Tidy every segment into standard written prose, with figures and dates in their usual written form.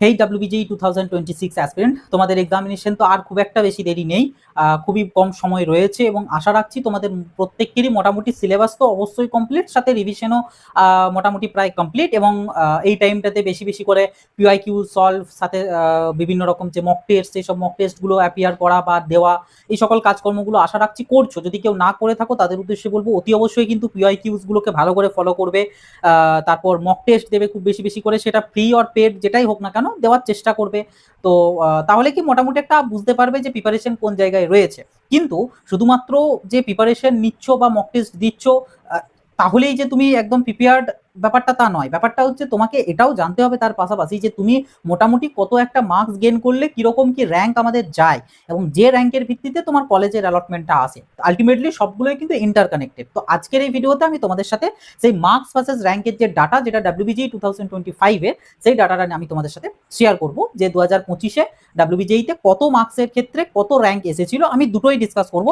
হেই WBJEE 2026 aspirant, তোমাদের examination তো আর খুব একটা বেশি দেরি নেই, খুবই কম সময় রয়েছে এবং আশা রাখছি তোমাদের প্রত্যেকেরই মোটামুটি সিলেবাস তো অবশ্যই কমপ্লিট, সাথে রিভিশনও মোটামুটি প্রায় কমপ্লিট। এবং এই টাইমটাতে বেশি বেশি করে পিওয়াইকিউ সলভ, সাথে বিভিন্ন রকম যে মক টেস্ট, সেই সব মক টেস্টগুলো অ্যাপিয়ার করা বা দেওয়া, এই সকল কাজকর্মগুলো আশা রাখছি করছো। যদি কেউ না করে থাকো তাদের উদ্দেশ্যে বলবো অতি অবশ্যই কিন্তু পিওয়াইকিউসগুলোকে ভালো করে ফলো করবে, তারপর মক টেস্ট দেবে খুব বেশি বেশি করে, সেটা ফ্রি অর পেড যেটাই হোক না কেন দেওয়ার চেষ্টা করবে। তো তাহলে কি মোটামুটি একটা বুঝতে পারবে যে প্রিপারেশন কোন জায়গায় রয়েছে। কিন্তু শুধুমাত্র যে প্রিপারেশন নিচ্ছ বা মক টেস্ট দিচ্ছ তাহলেই যে তুমি একদম প্রিপেয়ার্ড, ব্যাপারটা তা নয়। ব্যাপারটা হচ্ছে তোমাকে এটাও জানতে হবে তার পাশাপাশি যে তুমি মোটামুটি কত একটা মার্কস গেইন করলে কিরকম কি র্যাঙ্ক আমাদের যায়, এবং যে র্যাঙ্কের ভিত্তিতে তোমার কলেজের অ্যালটমেন্টটা আসে। আলটিমেটলি সবগুলোই কিন্তু ইন্টারকানেক্টেড। তো আজকের এই ভিডিওতে আমি তোমাদের সাথে সেই মার্কস ভার্সেস র্যাঙ্কের যে ডাটা, যেটা ডাব্লিউবিজেই 2025 এর, সেই ডাটাটা আমি তোমাদের সাথে শেয়ার করব যে 2025-এ ডাব্লিউবিজেইতে কত মার্কসের ক্ষেত্রে কত র্যাঙ্ক এসেছিল। আমি দুটোই ডিসকাস করব,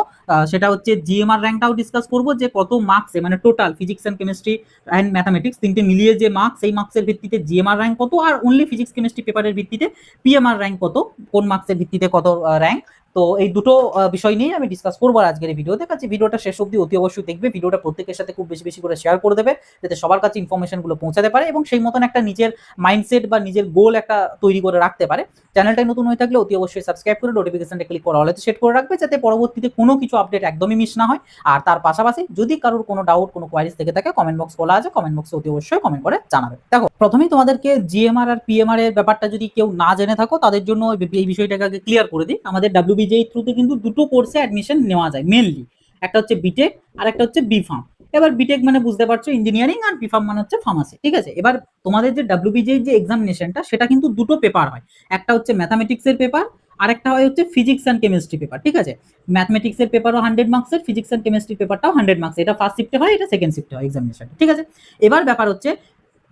সেটা হচ্ছে জিএমআর র্যাঙ্কটাও ডিসকাস করব যে কত মার্কসে, মানে total physics and chemistry and mathematics তিনটে মিলিয়ে যে মার্কস, সেই মার্কসের ভিত্তিতে জিএমআর র্যাঙ্ক কত, আর অনলি ফিজিক্স কেমিস্ট্রি পেপারের ভিত্তিতে পিএমআর র্যাঙ্ক কত, কোন মার্কসের ভিত্তিতে কত র্যাঙ্ক। তো এই দুটো বিষয় নিয়ে আমি ডিসকাস করবো আজকের এই ভিডিওতে। কাছে ভিডিওটা শেষ অবধি অতি অবশ্যই দেখবে, ভিডিওটা প্রত্যেকের সাথে খুব বেশি বেশি করে শেয়ার করে দেবে যাতে সবার কাছে ইনফরমেশনগুলো পৌঁছাতে পারে এবং সেই মতন একটা নিজের মাইন্ডসেট বা নিজের গোল একটা তৈরি করে রাখতে পারে। চ্যানেলটাই নতুন হয়ে থাকলে অতি অবশ্যই সাবস্ক্রাইব করে নোটিফিকেশনটা ক্লিক করে অলতে সেট করে রাখবে যাতে পরবর্তীতে কোনো কিছু আপডেট একদমই মিস না হয়। আর তার পাশাপাশি যদি কারোর কোনো ডাউট, কোনো কোয়ারিজ থেকে থাকে, কমেন্ট বক্স খোলা আছে, কমেন্ট বক্সে অতি অবশ্যই কমেন্ট করে জানাবে। দেখো, প্রথমেই তোমাদেরকে জিএমআর আর পিএমআর এর ব্যাপারটা যদি কেউ না জেনে থাকো তাদের জন্য এই বিষয়টাকে আগে ক্লিয়ার করে দিই। আমাদের ডাব্লিউবিজেই থ্রুতে কিন্তু দুটো কোর্সে অ্যাডমিশন নেওয়া যায় মেনলি, একটা হচ্ছে বিটেক আর একটা হচ্ছে বিফার্ম। এবার বিটেক মানে বুঝতে পারছো ইঞ্জিনিয়ারিং, আর বিফার্ম মানে হচ্ছে ফার্মাসি, ঠিক আছে। এবার তোমাদের যে ডাব্লিউবিজেই যে এক্সামিনেশনটা, সেটা কিন্তু দুটো পেপার হয়, একটা হচ্ছে ম্যাথামেটিক্সের পেপার, আরেকটা হয় হচ্ছে ফিজিক্স অ্যান্ড কেমিস্ট্রি পেপার, ঠিক আছে। ম্যাথমেটিক্সের পেপারও 100 মার্কসের, ফিজিক্স অ্যান্ড কেমিস্ট্রি পেপারটাও 100 মার্কস। এটা ফার্স্ট শিফটে হয়, এটা সেকেন্ড শিফটে হয় এক্সামিনেশন, ঠিক আছে। এবার ব্যাপার হচ্ছে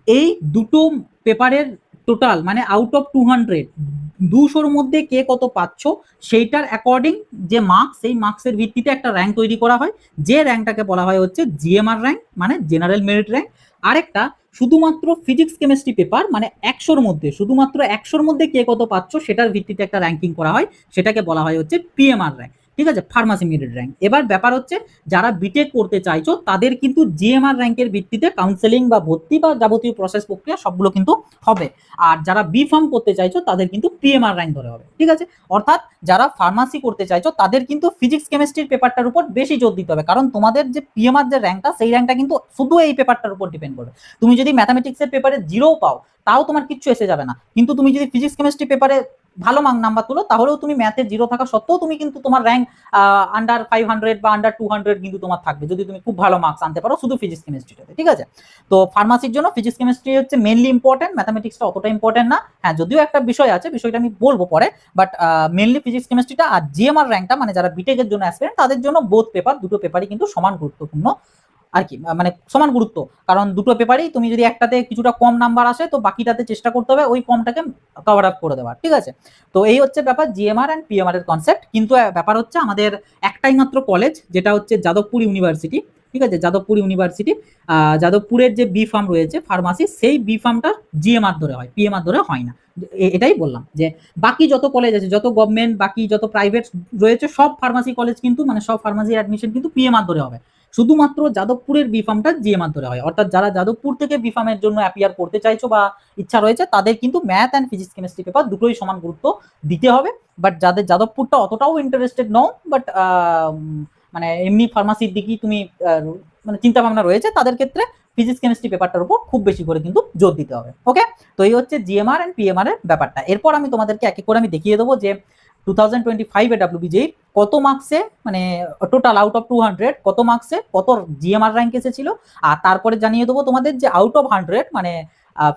এই দুটো পেপারের টোটাল মানে আউট অফ 200, 200-র মধ্যে কে কত পাচ্ছ সেইটার অ্যাকর্ডিং যে মার্কস, সেই মার্কসের ভিত্তিতে একটা র্যাঙ্ক তৈরি করা হয়, যে র্যাঙ্কটাকে বলা হয় হচ্ছে জিএমআর র্যাঙ্ক, মানে জেনারেল মেরিট র্যাঙ্ক। আরেকটা শুধুমাত্র ফিজিক্স কেমিস্ট্রি পেপার, মানে 100-র মধ্যে, শুধুমাত্র 100-র মধ্যে কে কত পাচ্ছ সেটার ভিত্তিতে একটা র্যাঙ্কিং করা হয়, সেটাকে বলা হয় হচ্ছে পিএমআর র্যাঙ্ক, ঠিক আছে, ফার্মাসি মেরিট র্যাঙ্ক। এবার ব্যাপার হচ্ছে যারা বিটেক করতে চাইছো তাদের কিন্তু জিএমআর র্যাঙ্কের ভিত্তিতে কাউন্সেলিং বা ভর্তি বা যাবতীয় প্রসেস প্রক্রিয়া সবগুলো কিন্তু হবে। আর যারা বি ফার্ম করতে চাইছো তাদের কিন্তু পিএমআর র্যাঙ্ক ধরে হবে, ঠিক আছে। অর্থাৎ যারা ফার্মাসি করতে চাইছো তাদের কিন্তু ফিজিক্স কেমিস্ট্রির পেপারটার উপর বেশি জোর দিতে হবে, কারণ তোমাদের যে পিএমআর যে র্যাঙ্কটা, সেই র্যাঙ্কটা কিন্তু শুধু এই পেপারটার উপর ডিপেন্ড করবে। তুমি যদি ম্যাথামেটিক্সের পেপারে 0 পাও তাও তোমার কিচ্ছু এসে যাবে না, কিন্তু তুমি যদি ফিজিক্স কেমিস্ট্রি পেপারে ভালো নাম্বার তুলো তাহলেও তুমি ম্যাথে 0 থাকা সত্ত্বেও তুমি কিন্তু তোমার র্যাঙ্ক আন্ডার 500 বা আন্ডার 200 কিন্তু তোমার থাকবে, যদি তুমি খুব ভালো মার্কস আনতে পারো শুধু ফিজিক্স কেমিস্ট্রিতে, ঠিক আছে। তো ফার্মাসির জন্য ফিজিক্স কেমিস্ট্রি হচ্ছে মেনলি ইম্পর্টেন্ট, ম্যাথামেটিক্সটা অতটা ইম্পর্টেন্ট না। হ্যাঁ, যদিও একটা বিষয় আছে, বিষয়টা আমি বলবো পরে, বাট মেনলি ফিজিক্স কেমিস্ট্রিটা। আর জিএমআর র্যাঙ্কটা মানে যারা বিটেকের জন্য অ্যাসপিরেন্ট তাদের জন্য বোথ পেপার, দুটো পেপারই কিন্তু সমান গুরুত্বপূর্ণ আর কি, মানে সমান গুরুত্ব। কারণ দুটো পেপারই তুমি যদি একটাতে কিছুটা কম নাম্বার আসে তো বাকিটাতে চেষ্টা করতে হবে ওই কমটাকে কভার আপ করে দেওয়ার, ঠিক আছে। তো এই হচ্ছে ব্যাপার জিএমআর অ্যান্ড পিএমআর এর কনসেপ্ট। কিন্তু ব্যাপার হচ্ছে আমাদের একটাই মাত্র কলেজ, যেটা হচ্ছে যাদবপুর ইউনিভার্সিটি, ঠিক আছে, যাদবপুর ইউনিভার্সিটি। যাদবপুরের যে বি ফার্ম রয়েছে ফার্মাসি, সেই বি ফার্মটা জিএমআর ধরে হয়, পিএমআর ধরে হয় না। এটাই বললাম যে বাকি যত কলেজ আছে, যত গভর্নমেন্ট, বাকি যত প্রাইভেট রয়েছে, সব ফার্মাসি কলেজ কিন্তু, মানে সব ফার্মাসির অ্যাডমিশন কিন্তু পিএমআর ধরে হবে। শুধুমাত্র যাদবপুরের বি ফার্মটা জিএমআর ধরে হয়। অর্থাৎ যারা যাদবপুর থেকে বি ফার্মের জন্য অ্যাপিয়ার করতে চাইছো বা ইচ্ছা রয়েছে তাদের কিন্তু math and physics chemistry paper দুটোই সমান গুরুত্ব দিতে হবে। বাট যাদের যাদবপুরটা অতটাও ইন্টারেস্টেড নও, বাট মানে এমনি ফার্মাসির দিকেই তুমি মানে চিন্তা ভাবনা রয়েছে, তাদের ক্ষেত্রে ফিজিক্স কেমিস্ট্রি পেপারটার উপর খুব বেশি করে কিন্তু জোর দিতে হবে। ওকে, তো এই হচ্ছে জিএমআর অ্যান্ড পিএমআর এর ব্যাপারটা। এরপর আমি তোমাদেরকে এক এক করে আমি দেখিয়ে দেবো যে 2025 এ ডাব্লিউবিজেই কত মার্কসে, মানে টোটাল আউট অফ 200 কত মার্কসে কত জিএমআর র্যাঙ্ক এসেছিল। আর তারপরে জানিয়ে দেবো তোমাদের যে আউট অফ 100 মানে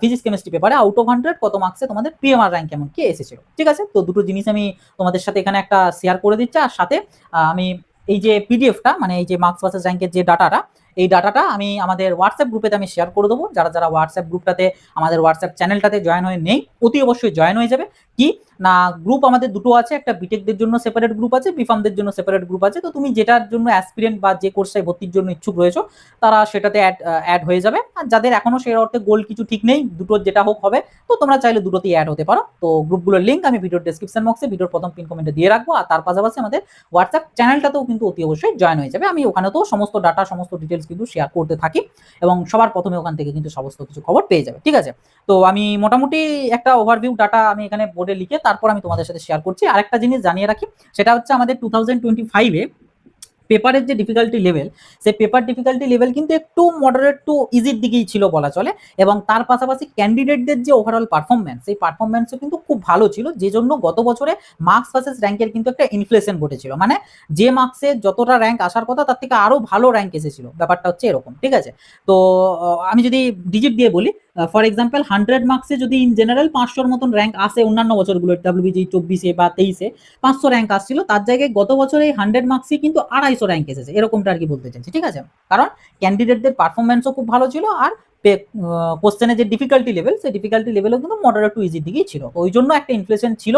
ফিজিক্স কেমিস্ট্রি পেপারে আউট অফ 100 কত মার্কসে তোমাদের পিএমআর র্যাঙ্ক কেমন কি এসেছিল, ঠিক আছে। তো দুটো জিনিস আমি তোমাদের সাথে এখানে একটা শেয়ার করে দিচ্ছি। আর সাথে আমি এই যে পিডিএফটা, মানে এই যে মার্কস ভার্সেস র্যাঙ্কের যে ডাটাটা, এই ডাটাটা আমি আমাদের হোয়াটসঅ্যাপ গ্রুপেতে আমি শেয়ার করে দেবো। যারা যারা হোয়াটসঅ্যাপ গ্রুপটাতে, আমাদের হোয়াটসঅ্যাপ চ্যানেলটাতে জয়েন হয়ে নেই, অতি অবশ্যই জয়েন হয়ে যাবে। কি না, গ্রুপ আমাদের দুটো আছে, একটা বিটেকদের জন্য সেপারেট গ্রুপ আছে, বিফার্মদের জন্য সেপারেট গ্রুপ আছে। তো তুমি যেটার জন্য অ্যাসপিরেন্ট বা যে কোর্সে ভর্তির জন্য ইচ্ছুক রয়েছো তারা সেটাতে অ্যাড হয়ে যাবে। আর যাদের এখনো সেই অর্থে গোল কিছু ঠিক নেই, দুটোর যেটা হোক হবে, তো তোমরা চাইলে দুটোতেই অ্যাড হতে পারো। তো গ্রুপগুলোর লিঙ্ক আমি ভিডিওর ডেসক্রিপশন বক্সে, ভিডিওর প্রথম পিন কমেন্টে দিয়ে রাখবো। আর তার পাশাপাশি আমাদের হোয়াটসঅ্যাপ চ্যানেলটাতেও কিন্তু অতি অবশ্যই জয়েন হয়ে যাবে। আমি ওখানে তো সমস্ত ডাটা, সমস্ত ডিটেলস কিন্তু শেয়ার করতে থাকি এবং সবার প্রথমে ওখান থেকে কিন্তু সমস্ত কিছু খবর পেয়ে যাবে। ঠিক আছে, তো আমি মোটামুটি একটা ওভারভিউ ডাটা আমি এখানে বোর্ডে লিখে তারপর আমি তোমাদের সাথে শেয়ার করছি। আরেকটা জিনিস জানিয়ে রাখি, সেটা হচ্ছে আমাদের 2025-এ পেপারের যে ডিফিকাল্টি লেভেল, সেই পেপার ডিফিকাল্টি লেভেল কিন্তু একটু মডারেট টু ইজির দিকেই ছিল বলা চলে। এবং তার পাশাপাশি ক্যান্ডিডেটদের যে ওভারঅল পারফরমেন্স, সেই পারফরমেন্সও কিন্তু খুব ভালো ছিল, যে জন্য গত বছরে মার্কস ভার্সেস র্যাঙ্কের কিন্তু একটা ইনফ্লেশন ঘটেছিল। মানে যে মার্কসে যতটা র্যাঙ্ক আসার কথা তার থেকে আরো ভালো র্যাঙ্ক এসেছিল, ব্যাপারটা হচ্ছে এরকম। ঠিক আছে, তো আমি যদি ডিজিট দিয়ে বলি, ফর এক্সাম্পল 100 মার্কসে যদি ইন জেনারেল 500-র মতন র্যাঙ্ক আসে অন্যান্য বছরগুলো, ডাব্লিউবিজি 24-এ বা 23-এ 500 র্যাঙ্ক আসছিল, তার জায়গায় গত বছর এই 100 মার্কসই কিন্তু 250 র্যাঙ্ক এসেছে, এরকমটা আর কি বলতে চাইছি। ঠিক আছে, কারণ ক্যান্ডিডেটদের পারফরমেন্সও খুব ভালো ছিল, আর কোশ্চেনের যে ডিফিকাল্টি লেভেল, সেই ডিফিকাল্টি লেভেলও কিন্তু মডারেট টু ইজির দিকেই ছিল। ওই জন্য একটা ইনফ্লেশন ছিল।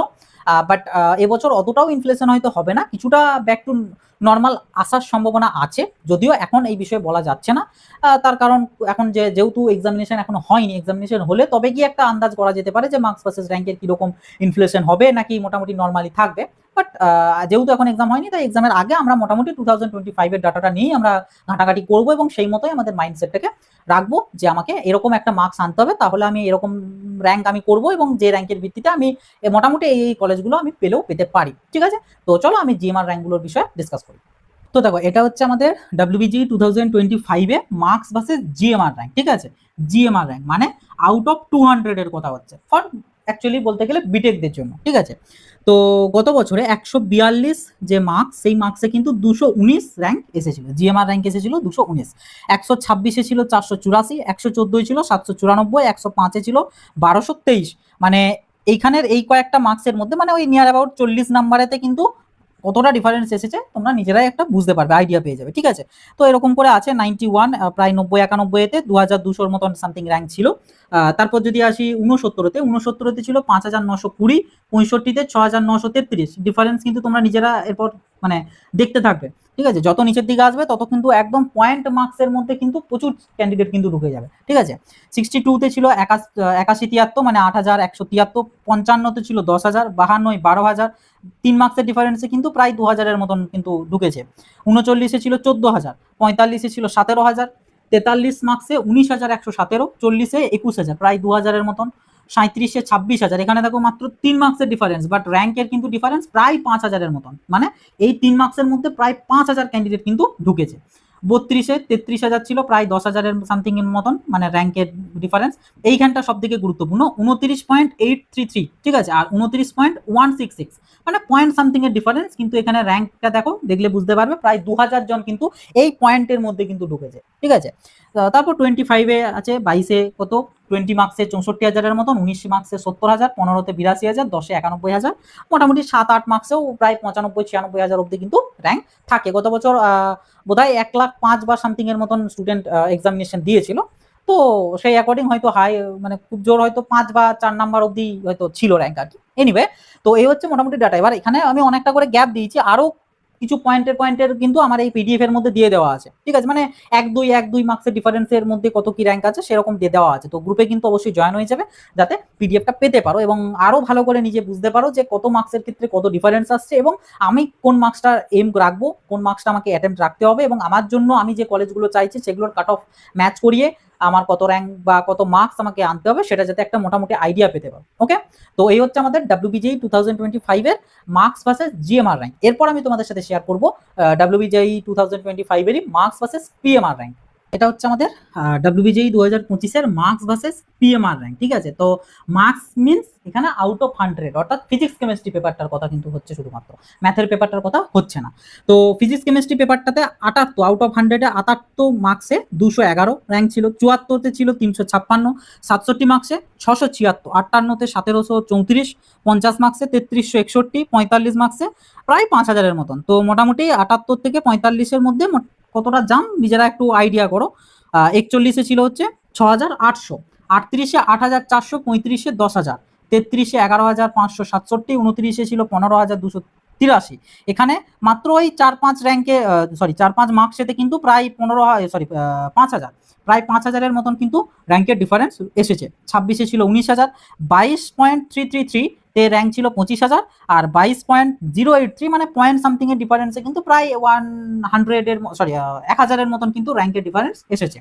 বাট এবছর অতটাও ইনফ্লেশন হয়তো হবে না, কিছুটা ব্যাক টু নর্মাল আসার সম্ভাবনা আছে, যদিও এখন এই বিষয়ে বলা যাচ্ছে না। তার কারণ এখন যেহেতু এক্সামিনেশন এখনো হয়নি, এক্সামিনেশন হলে তবে কি একটা আন্দাজ করা যেতে পারে যে মার্কস ভার্সেস র্যাঙ্কের কিরকম ইনফ্লেশন হবে, নাকি মোটামুটি নর্মালি থাকবে। বাট যেহেতু এখন এক্সাম হয়নি, তাই এক্সামের আগে আমরা মোটামুটি 2025-এর ডাটাটা নিয়েই আমরা ঘাটাঘাটি করবো এবং সেই মতোই আমাদের মাইন্ডসেটটাকে রাখবো যে আমাকে এরকম একটা মার্কস আনতে হবে, তাহলে আমি এরকম র্যাঙ্ক আমি করবো এবং যে র্যাঙ্কের ভিত্তিতে আমি মোটামুটি এই কলেজগুলো আমি পেতে পারি। ঠিক আছে, তো চলো আমি জিএমআর র্যাঙ্কগুলোর বিষয়ে ডিসকাস করি। তো দেখো, এটা হচ্ছে আমাদের ডাব্লিউবিজি 2025-এ মার্কস ভার্সেস জিএমআর র্যাঙ্ক। ঠিক আছে, জিএমআর র্যাঙ্ক মানে আউট অফ 200 এর কথা হচ্ছে, ফর অ্যাকচুয়ালি বলতে গেলে বিটেকদের জন্য। ঠিক আছে, তো গত বছরে 142 যে মার্কস, সেই মার্কসে কিন্তু 219 র্যাঙ্ক এসেছিল, জিএমআর র্যাঙ্ক এসেছিল 219। 126-এ ছিল 484, 114 ছিল 794, 105-এ ছিল 1223। মানে এইখানের এই কয়েকটা মার্কসের মধ্যে মানে ওই নিয়ার অ্যাবাউট 40 নাম্বারেতে কিন্তু কতটা ডিফারেন্স এসেছে তোমরা নিজেরাই একটা বুঝতে পারবে, আইডিয়া পেয়ে যাবে। ঠিক আছে, তো এরকম করে আছে 91, প্রায় 90-91-এতে 2200-র মতন সামথিং র্যাঙ্ক ছিল। তারপর যদি আসি 69-তে ছিল 5920, 65-তে 6933। ডিফারেন্স কিন্তু তোমরা নিজেরা এরপর মানে দেখতে থাকবে। ঠিক আছে, যত নিচের দিকে আসবে তত কিন্তু একদম পয়েন্ট মার্কসের মধ্যে কিন্তু প্রচুর ক্যান্ডিডেট কিন্তু ঢুকে যাবে। ঠিক আছে, 62-তে ছিল 8173, মানে 8173। 55-তে ছিল 10,000, 52 12,000। 3 মার্কসের ডিফারেন্সে কিন্তু প্রায় 2000-এর মতন কিন্তু ঢুকেছে। 39-এ ছিল 14,000, 45-এ ছিল 17,000, 43 মার্কসে 19,117, 40-এ 21,000, প্রায় 2000-এর মতন। 37-এ 26,000, এখানে দেখো মাত্র 3 মার্কসের ডিফারেন্স, বাট র্যাঙ্কের কিন্তু ডিফারেন্স প্রায় 5,000-এর মতন। মানে এই 3 মার্কসের মধ্যে প্রায় 5,000 ক্যান্ডিডেট কিন্তু ঢুকেছে। 32-এ 33,000 ছিল, প্রায় 10,000-এর সামথিং এর মতন, মানে র্যাঙ্কের ডিফারেন্স। এইখানটা সব থেকে গুরুত্বপূর্ণ, 29.833। ঠিক আছে, আর 29.166, মানে পয়েন্ট সামথিং এর ডিফারেন্স। কিন্তু এখানে র্যাঙ্কটা দেখো, দেখলে বুঝতে পারবে প্রায় 2000 জন কিন্তু এই পয়েন্টের মধ্যে কিন্তু ঢুকেছে। ঠিক আছে, তারপর 25-এ আছে 22-এ কত 20 মার্কসে 64,000-এর মতন, 19 মার্কসে 70,000, 15-তে 82,000, 10-এ 91,000, মোটামুটি 7-8 মার্কসেও প্রায় 95-96,000 অব্দি কিন্তু র্যাঙ্ক থাকে। গত বছর বোধহয় 1,05,000 বা সামথিং এর মতন স্টুডেন্ট এক্সামিনেশন দিয়েছিল। তো সেই অ্যাকর্ডিং হয়তো হাই, মানে খুব জোর হয়তো 5 বা 4 নাম্বার অব্দি হয়তো ছিল র্যাঙ্ক আর কি। এনিওয়ে, তো এই হচ্ছে মোটামুটি ডাটা। এবার এখানে আমি অনেকটা করে গ্যাপ দিয়েছি, আরো কিছু পয়েন্টের কিন্তু আমার এই পিডিএফ এর মধ্যে দিয়ে দেওয়া আছে। ঠিক আছে, মানে 1-2 মার্কসের ডিফারেন্সের মধ্যে কত কি র্যাঙ্ক আছে সেরকম দিয়ে দেওয়া আছে। তো গ্রুপে কিন্তু অবশ্যই জয়েন হয়ে যাবে, যাতে পিডিএফটা পেতে পারো এবং আরো ভালো করে নিজে বুঝতে পারো যে কত মার্কসের ক্ষেত্রে কত ডিফারেন্স আসছে এবং আমি কোন মার্কসটা এম রাখবো, কোন মার্কসটা আমাকে অ্যাটেম্প্ট রাখতে হবে, এবং আমার জন্য আমি যে কলেজগুলো চাইছি সেগুলোর কাট অফ ম্যাচ করিয়ে আমার কত র্যাঙ্ক বা কত মার্কস আমাকে আনতে হবে, সেটা যাতে একটা মোটামুটি আইডিয়া পেতে পারো। ওকে, তো এই হচ্ছে আমাদের ডাব্লিউবিজিই 2025-এর মার্কস ভার্সেস জিএমআর র্যাঙ্ক। এরপর আমি তোমাদের সাথে শেয়ার করবো ডাব্লিউবিজিই 2025-এরই মার্কস ভার্সেস পিএমআর র্যাঙ্ক। এটা হচ্ছে আমাদের ডাব্লিউবিজিই 2025-এর মার্কস ভার্সেস পিএমআর র্যাঙ্ক। ঠিক আছে, তো মার্কস মিনস এখানে আউট অফ 100, অর্থাৎ ফিজিক্স কেমিস্ট্রি পেপারটার কথা কিন্তু হচ্ছে শুধুমাত্র, ম্যাথের পেপারটার কথা হচ্ছে না। তো ফিজিক্স কেমিস্ট্রি পেপারটাতে 78 আউট অফ 100-এ 78 মার্কসে 211 র্যাঙ্ক ছিল। 74-তে ছিল 356, 67 মার্কসে 676, 58-তে 1734, 50 মার্কসে 3361, 45 মার্কসে প্রায় 5,000-এর মতন। তো মোটামুটি 78 থেকে 45-এর মধ্যে কতটা জাম নিজেরা একটু আইডিয়া করো। 41-এ ছিল হচ্ছে 6,800, 38-এ 8,400, 35-এ 10,000, 33-এ 11,567, 29-এ ছিল 15,283। এখানে মাত্র ওই 4-5 র্যাঙ্কে, সরি 4-5 মার্কসেতে কিন্তু প্রায় 5,000, প্রায় 5,000-এর মতন কিন্তু র্যাঙ্কের ডিফারেন্স এসেছে। 26-এ ছিল 19,000, 22.333 তে র্যাঙ্ক ছিল 25,000, আর 22.083 মানে পয়েন্ট সামথিং এর ডিফারেন্সে কিন্তু প্রায় 1,000-এর মতন কিন্তু র্যাঙ্কের ডিফারেন্স এসেছে।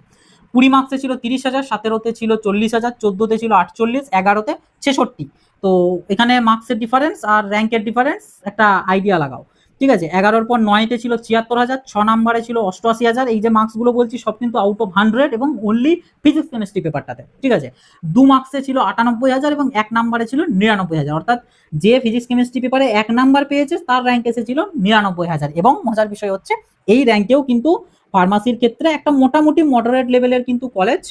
20 মার্কসে ছিল 30,000, 17-তে ছিল 40,000, 14-তে ছিল 48, 11-তে 66। তো এখানে মার্কসের ডিফারেন্স আর র্যাঙ্কের ডিফারেন্স একটা আইডিয়া লাগাও, ঠিক আছে। 11-র পর 9-তে ছিল 76,000, 6 নম্বরে ছিল 88,000। এই যে মার্কসগুলো বলছি সব কিন্তু আউট অফ 100 এবং অনলি ফিজিক্স কেমিস্ট্রি পেপারটাতে, ঠিক আছে। 2 মার্কসে ছিল 98,000 এবং 1 নম্বরে ছিল 99,000, অর্থাৎ যে ফিজিক্স কেমিস্ট্রি পেপারে 1 নাম্বার পেয়েছে তার র্যাঙ্ক এসেছিল 99,000। এবং মজার বিষয় হচ্ছে এই র্যাঙ্কেও কিন্তু ফার্মাসির ক্ষেত্রে একটা মোটামুটি মডারেট লেভেলের কিন্তু কলেজ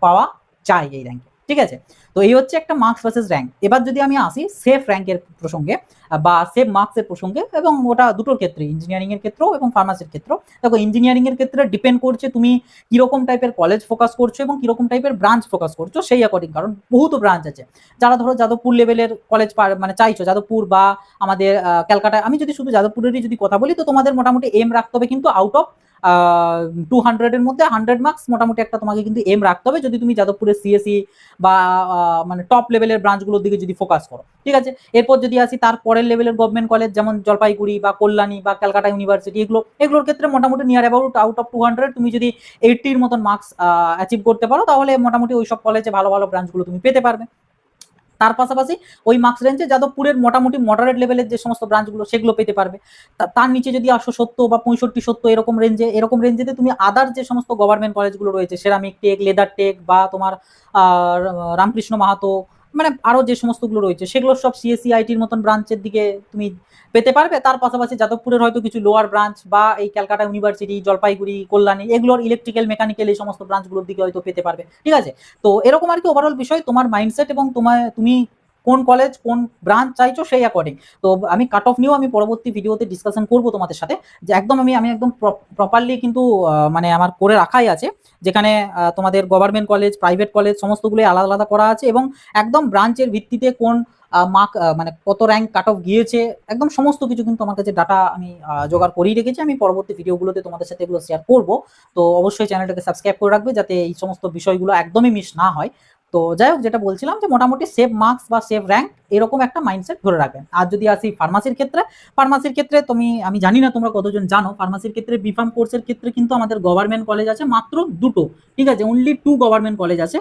পাওয়া যায় এই র্যাঙ্কে, ঠিক আছে। তো এই হচ্ছে একটা মার্কস ভার্সেস র্যাঙ্ক। এবার যদি আমি আসি সেফ র্যাঙ্কের প্রসঙ্গে বা সেফ মার্কসের প্রসঙ্গে, এবং ওটা দুটোর ক্ষেত্রে, ইঞ্জিনিয়ারিং এর ক্ষেত্রেও এবং ফার্মাসির ক্ষেত্রেও। দেখো ইঞ্জিনিয়ারিং এর ক্ষেত্রে ডিপেন্ড করছে তুমি কিরকম টাইপের কলেজ ফোকাস করছো এবং কিরকম টাইপের ব্রাঞ্চ ফোকাস করছো সেই অ্যাকর্ডিং, কারণ বহুত ব্রাঞ্চ আছে। যারা ধরো যাদবপুর লেভেলের কলেজ মানে চাইছো, যাদবপুর বা আমাদের ক্যালকাটায়, আমি যদি শুধু যাদবপুরেরই যদি কথা বলি, তো তোমাদের মোটামুটি এম রাখতে হবে কিন্তু আউট অফ 200-এর মধ্যে 100 মার্কস মোটামুটি একটা তোমাকে কিন্তু এম রাখতে হবে যদি তুমি যাদবপুরের সিএসি বা মানে টপ লেভেলের ব্রাঞ্চগুলোর দিকে যদি ফোকাস করো, ঠিক আছে। এরপর যদি আসি তার পরের লেভেলের গভর্নমেন্ট কলেজ যেমন জলপাইগুড়ি বা কল্যাণী বা ক্যালকাটা ইউনিভার্সিটি, এগুলোর ক্ষেত্রে মোটামুটি নিয়ার অ্যাবাউট আউট অফ 200 তুমি যদি 80-র মতন মার্কস অ্যাচিভ করতে পারো, তাহলে মোটামুটি ওই সব কলেজে ভালো ভালো ব্রাঞ্চগুলো তুমি পেতে পারবে। তার পাশাপাশি ওই মার্কস রেঞ্জে যাদবপুরের মোটামুটি মডারেট লেভেলের যে সমস্ত ব্রাঞ্চগুলো সেগুলো পেতে পারবে। তার নিচে যদি 870 বা 65-70 এরকম রেঞ্জেতে তুমি আদার যে সমস্ত গভর্নমেন্ট কলেজগুলো রয়েছে, সেরামিক টেক, লেদার টেক বা তোমার রামকৃষ্ণ মাহাতো, মানে আরো যে সমস্তগুলো রয়েছে সেগুলো সব সিএসসি আইটির মতন ব্রাঞ্চের দিকে তুমি পেতে পারবে। তার পাশাপাশি যাদবপুরের হয়তো কিছু লোয়ার ব্রাঞ্চ বা এই ক্যালকাটা ইউনিভার্সিটি, জলপাইগুড়ি, কল্যাণী, এগুলোর ইলেকট্রিক্যাল, মেকানিক্যাল এই সমস্ত ব্রাঞ্চগুলোর দিকে হয়তো পেতে পারবে, ঠিক আছে। তো এরকম আর কি ওভারঅল বিষয়, তোমার মাইন্ডসেট এবং তুমি কোন কলেজ কোন ব্রাঞ্চ চাইছো সেই অ্যাকর্ডিং। তো আমি কাট অফ নিয়েও আমি পরবর্তী ভিডিওতে ডিসকাশন করব তোমাদের সাথে, যে একদম আমি একদম প্রপারলি কিন্তু মানে আমার করে রাখাই আছে, যেখানে তোমাদের গভর্নমেন্ট কলেজ, প্রাইভেট কলেজ সমস্তগুলোই আলাদা আলাদা করা আছে, এবং একদম ব্রাঞ্চের ভিত্তিতে কোন মার্ক মানে কত র্যাঙ্ক কাট অফ গিয়েছে, একদম সমস্ত কিছু কিন্তু আমার কাছে ডাটা আমি জোগাড় করেই রেখেছি। আমি পরবর্তী ভিডিওগুলোতে তোমাদের সাথে এগুলো শেয়ার করব। তো অবশ্যই চ্যানেলটাকে সাবস্ক্রাইব করে রাখবে যাতে এই সমস্ত বিষয়গুলো একদমই মিস না হয়। তো যাই হোক, যেটা বলছিলাম যে মোটামুটি সেভ মার্কস বা সেভ র্যাঙ্ক এরকম একটা মাইন্ডসেট ধরে রাখবেন। আর যদি আসি ফার্মাসির ক্ষেত্রে আমি জানি না তোমরা কতজন জানো, ফার্মাসির ক্ষেত্রে বিফার্ম কোর্সের ক্ষেত্রে কিন্তু আমাদের গভর্নমেন্ট কলেজ আছে মাত্র দুটো, ঠিক আছে। অনলি 2 গভর্নমেন্ট কলেজ আছে,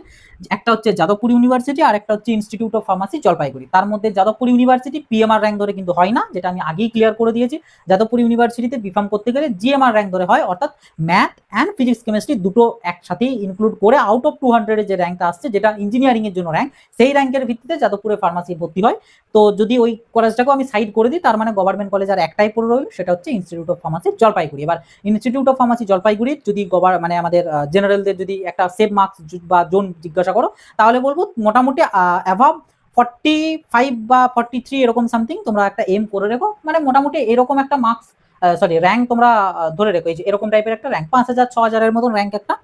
একটা হচ্ছে যাদবপুর ইউনিভার্সিটি আর একটা হচ্ছে ইনস্টিটিউট অফ ফার্মাসি জলপাইগুড়ি। তার মধ্যে যাদবপুর ইউনিভার্সিটি পিএমআর র্যাঙ্ক ধরে কিন্তু হয় না, যেটা আমি আগেই ক্লিয়ার করে দিয়েছি। যাদবপুর ইউনিভার্সিটিতে বিফার্ম করতে গেলে জিএমআর র্যাঙ্ক ধরে হয়, অর্থাৎ ম্যাথ অ্যান্ড ফিজিক্স কেমিস্ট্রি দুটো একসাথেই ইনক্লুড করে আউট অফ 200 যে র্যাঙ্কটা আসছে, যেটা ইঞ্জিনিয়ারিং এর জন্য র্যাঙ্ক, সেই র্যাঙ্কের ভিত্তিতে যাদবপুরে ফার্মাসি ভর্তি হয়। তো যদি ওই কলেজটাকেও আমি সাইড করে দিই, তার মানে গভর্নমেন্ট কলেজ আর একটাই পড়ে রইল, সেটা হচ্ছে ইনস্টিটিউট অফ ফার্মাসি জলপাইগুড়ি। এবার ইনস্টিটিউট অফ ফার্মাসি জলপাইগুড়ির যদি মানে আমাদের জেনারেলদের যদি একটা সেভ মার্কস বা জোন জিজ্ঞাসা করো, তাহলে বলবো মোটামুটি অ্যাভাব 45 বা 43 এরকম সামথিং তোমরা একটা এম করে রেখো, মানে মোটামুটি এরকম একটা মার্কস র্যাঙ্ক তোমরা ধরে রেখো। এই যে এরকম টাইপের একটা র্যাঙ্ক 5,000 6,000-এর মতন র্যাঙ্ক একটা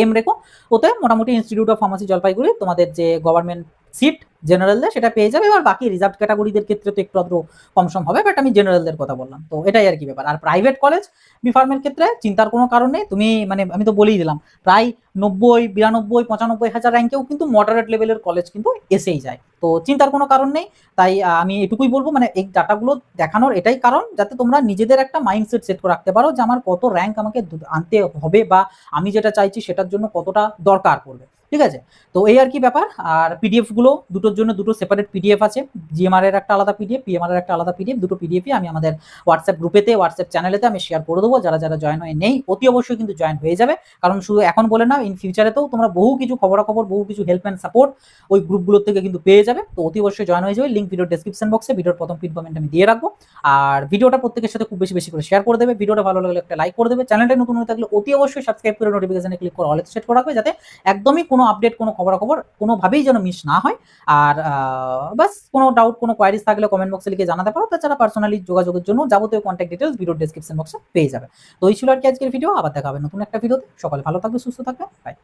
এম রেখো। ওতে মোটামুটি ইনস্টিটিউট অফ ফার্মাসি জলপাইগুড়ি তোমাদের যে গভর্নমেন্ট সিট জেনারেলদের সেটা পেয়ে যাবে। এবার বাকি রিজার্ভ ক্যাটাগরিদের ক্ষেত্রে তো একটু আদ্র কম সম হবে, বাট আমি জেনারেলদের কথা বললাম। তো এটাই আর কি ব্যাপার। আর প্রাইভেট কলেজ বিফার্মের ক্ষেত্রে চিন্তার কোনো কারণ নেই, তুমি মানে আমি তো বলেই দিলাম প্রায় 90 92 95 হাজার র্যাঙ্কেও কিন্তু মডারেট লেভেলের কলেজ কিন্তু এসেই যায়, তো চিন্তার কোনো কারণ নেই। তাই আমি এটুকুই বলবো, মানে এই ডাটাগুলো দেখানোর এটাই কারণ, যাতে তোমরা নিজেদের একটা মাইন্ডসেট সেট করে রাখতে পারো যে আমার কত র্যাঙ্ক আমাকে আনতে হবে বা আমি যেটা চাইছি সেটার জন্য কতটা দরকার পড়বে, ঠিক আছে। তো এই আর কি ব্যাপার। আর পিডিএফ গুলো দুটোর জন্য দুটো সেপারেট পিডিএফ আছে, জিএমআর এর একটা আলাদা পিডিএফ, পিএমআর এর একটা আলাদা পিডিএফ, দুটো পিডিএফই আমি আমাদের হোয়াটসঅ্যাপ গ্রুপেতে, হোয়াটসঅ্যাপ চ্যানেলেতে আমি শেয়ার করে দেবো। যারা যারা জয়েন হয়ে নেই অতি অবশ্যই কিন্তু জয়েন হয়ে যাবে, কারণ শুধু এখন বলে না, ইন ফিউচারেতেও তোমরা বহু কিছু খবরাখবর, বহু কিছু হেল্প অ্যান্ড সাপোর্ট ওই গ্রুপগুলোর থেকে কিন্তু পেয়ে যাবে। তো অতি অবশ্যই জয়েন হয়ে যাবে, লিঙ্ক ভিডিও ডেসক্রিপশন বক্সে, ভিডিওর প্রথম পিন কমেন্ট আমি দিয়ে রাখবো। আর ভিডিওটা প্রত্যেকের সাথে খুব বেশি বেশি করে শেয়ার করে দেবে, ভিডিওটা ভালো লাগলে একটা লাইক করে দেবে, চ্যানেলটা নতুন হয়ে থাকলে অতি অবশ্যই সাবস্ক্রাইব করে নোটিফিকেশনে ক্লিক করে অলে সেট করে রাখবে, যাতে একদমই কোনো আপডেট, কোনো খবরাখবর কোনোভাবেই যেন মিস না হয়। আর বাস কোনো ডাউট, কোনো কোয়ারিজ থাকলে কমেন্ট বক্সে লিখে জানাতে পারো। তাছাড়া পার্সোনালি যোগাযোগের জন্য যাবতীয় কন্ট্যাক্ট ডিটেইলস ভিডিওর ডেসক্রিপশন বক্সে পেয়ে যাবে। তো এই ছিল আরকি আজকের ভিডিও। আবার দেখা হবে নতুন একটা ভিডিওতে। সকলে ভালো থাকবে, সুস্থ থাকবে। বাই।